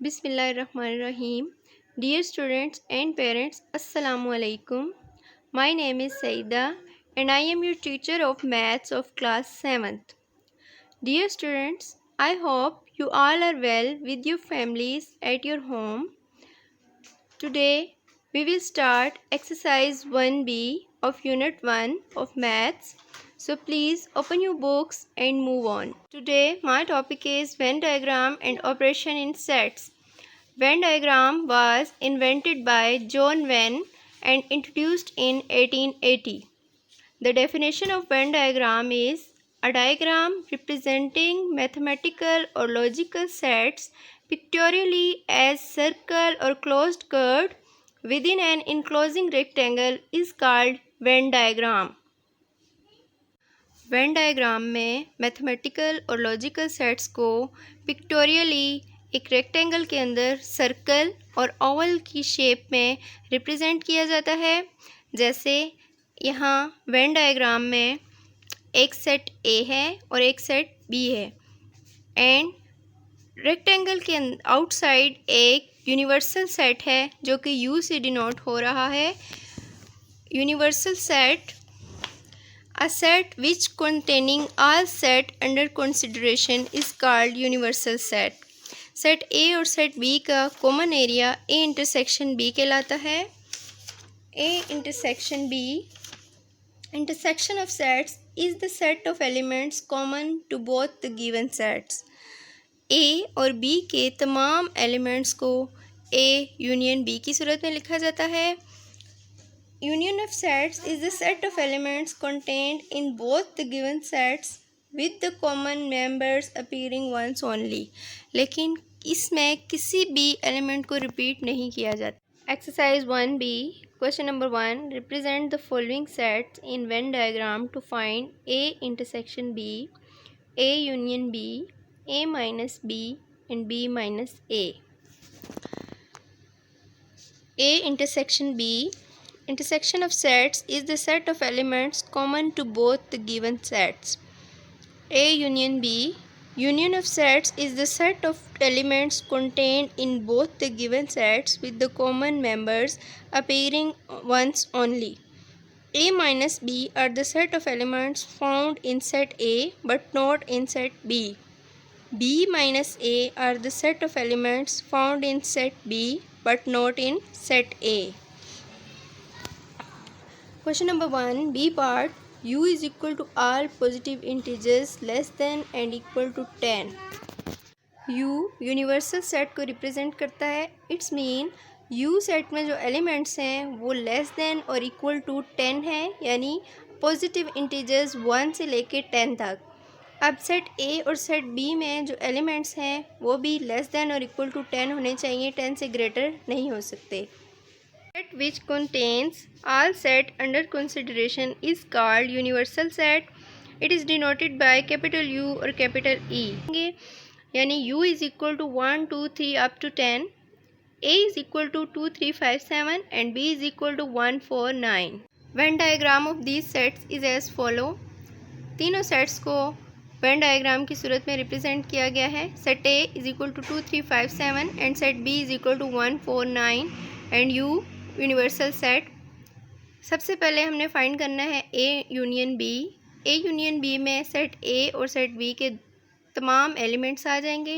Bismillahirrahmanirrahim. Dear students and parents, Assalamu alaikum. My name is Saida and I am your teacher of maths of class 7th. Dear students, I hope you all are well with your families at your home. Today we will start exercise 1B of unit 1 of maths. So please open your books and move on. Today my topic is Venn diagram and operation in sets. Venn diagram was invented by John Venn and introduced in 1880. The definition of Venn diagram is a diagram representing mathematical or logical sets pictorially as circle or closed curve within an enclosing rectangle is called Venn diagram. Venn diagram में mathematical और logical sets को pictorially एक rectangle के अंदर circle और Oval की shape में represent किया जाता है। जैसे यहाँ वेन डायग्राम में एक सेट ए है और एक सेट बी है एंड रेक्टेंगल के आउटसाइड एक यूनिवर्सल सेट है जो कि यू से डिनोट हो रहा है। Universal set A set which containing all set under consideration is called universal set. Set A और सेट B का common area A intersection B कहलाता है। A intersection B intersection of sets is the set of elements common to both the given sets. A और B के तमाम elements को A union B की सूरत में लिखा जाता है। Union of sets is the set of elements contained in both the given sets with the common members appearing once only. लेकिन इसमें किसी भी एलिमेंट को रिपीट नहीं किया जाता। Exercise 1B Question number 1 Represent the following sets in Venn diagram to find A intersection B, A union B, A minus B and B minus A. A intersection B Intersection of sets is the set of elements common to both the given sets. A union B Union of sets is the set of elements contained in both the given sets with the common members appearing once only. A minus B are the set of elements found in set A but not in set B. B minus A are the set of elements found in set B but not in set A. Question number 1 B part U is equal to all positive integers less than and equal to 10. U universal set को represent करता है। It's mean U set में जो elements हैं वो less than और equal to 10 है, यानी पॉजिटिव इंटीजर्स 1 से लेके 10 तक। अब सेट A और सेट B में जो एलिमेंट्स हैं वो भी लेस देन और इक्वल टू 10 होने चाहिए, 10 से ग्रेटर नहीं हो सकते। Set which contains all set under consideration is called universal set. It is denoted by capital U or capital E. यानी U is equal to 1, 2, 3 up to 10, A is equal to 2, 3, 5, 7 and B is equal to 1, 4, 9. Venn diagram of these sets is as follow. तीनों sets को Venn diagram की सूरत में represent किया गया है। Set A is equal to 2, 3, 5, 7 and set B is equal to 1, 4, 9 and U universal set. सबसे पहले हमने फाइंड करना है A union B. A union B में सेट ए और सेट बी के तमाम एलिमेंट्स आ जाएंगे।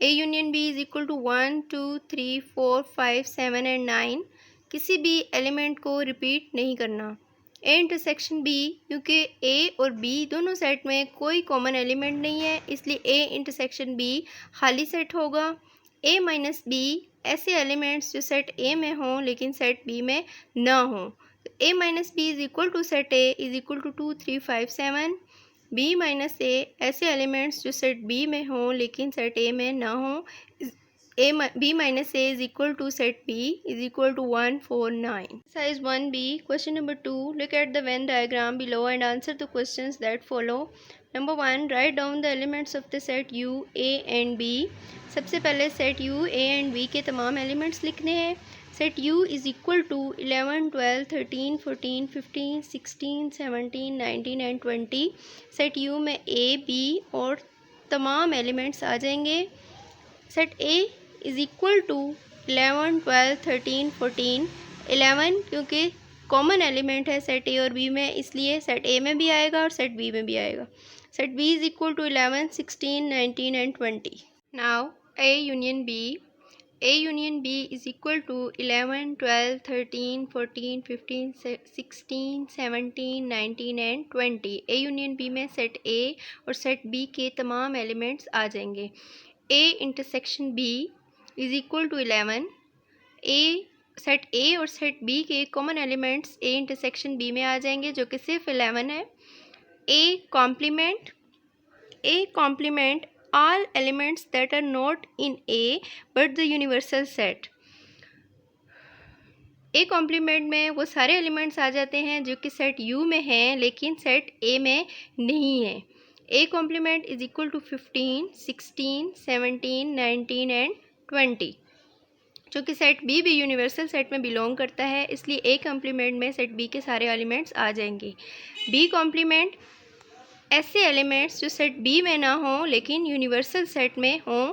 A union B is equal to 1, 2, 3, 4, 5, 7 and 9। किसी भी एलिमेंट को रिपीट नहीं करना। ए इंटरसेक्शन बी, क्योंकि ए और बी दोनों सेट में कोई कॉमन एलिमेंट नहीं है इसलिए ए इंटरसेक्शन बी खाली सेट होगा। ए माइनस बी ऐसे एलिमेंट्स जो सेट ए में हों लेकिन सेट बी में ना हों। A minus B is equal to set A is equal to 2, 3, 5, 7। B minus A ऐसे एलिमेंट्स जो सेट बी में हों लेकिन सेट ए में ना हों। B minus A is equal to set B is equal to 1, 4, 9. Exercise 1B Question number 2 Look at the Venn diagram below and answer the questions that follow. Number 1 Write down the elements of the set U, A and B. सबसे पहले set U, A and B के तमाम एलिमेंट्स लिखने हैं। Set U is equal to 11, 12, 13, 14, 15, 16, 17, 19 and 20। Set U में A, B और तमाम एलिमेंट्स आ जाएंगे। Set A is equal to 11, 12, 13, 14। 11 क्योंकि कॉमन एलिमेंट है सेट ए और बी में, इसलिए सेट ए में भी आएगा और सेट बी में भी आएगा। Set B is equal to 11, 16, 19 and 20। Now A union B, A union B is equal to 11, 12, 13, 14, 15, 16, 17, 19 and 20। A union B में सेट A और सेट B के तमाम एलिमेंट्स आ जाएंगे। A intersection B is equal to 11। Set A और set B के common elements A intersection B में आ जाएंगे जो कि सिर्फ 11 है। A complement all elements that are not in A but the universal set। A complement में वो सारे एलिमेंट्स आ जाते हैं जो कि सेट U में हैं लेकिन सेट A में नहीं है। A complement is equal to 15, 16, 17, 19 and 20, जो कि सेट B भी यूनिवर्सल सेट में बिलोंग करता है, इसलिए A कॉम्प्लीमेंट में सेट B के सारे एलिमेंट्स आ जाएंगे। B कॉम्प्लीमेंट ऐसे एलिमेंट्स जो सेट बी में ना हो लेकिन यूनिवर्सल सेट में हो।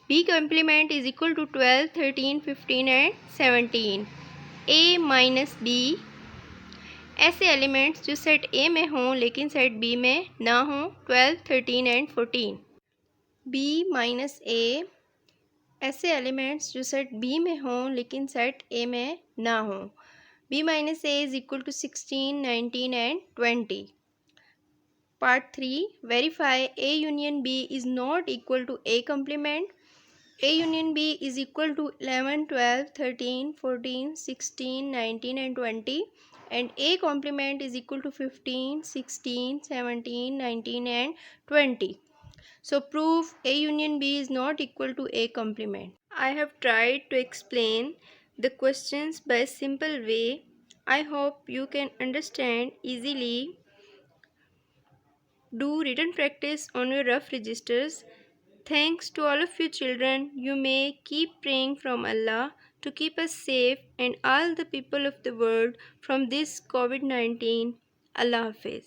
B complement is equal to 12, 13, 15 and 17। A minus B ऐसे एलिमेंट्स जो सेट ए में हों लेकिन सेट बी में ना हो। 12, 13 एंड 14। बी माइनस ए ऐसे एलिमेंट्स जो सेट बी में हों लेकिन सेट ए में ना हो। B minus A is equal to 16, 19 and 20। Part 3, verify A union B is not equal to A complement। A union B is equal to 11, 12, 13, 14, 16, 19 and 20 and A complement is equal to 15, 16, 17, 19 and 20. So prove A union B is not equal to A complement. I have tried to explain the questions by a simple way. I hope you can understand easily. Do written practice on your rough registers. Thanks to all of you children. You may keep praying from Allah to keep us safe and all the people of the world from this COVID-19. Allah Hafiz.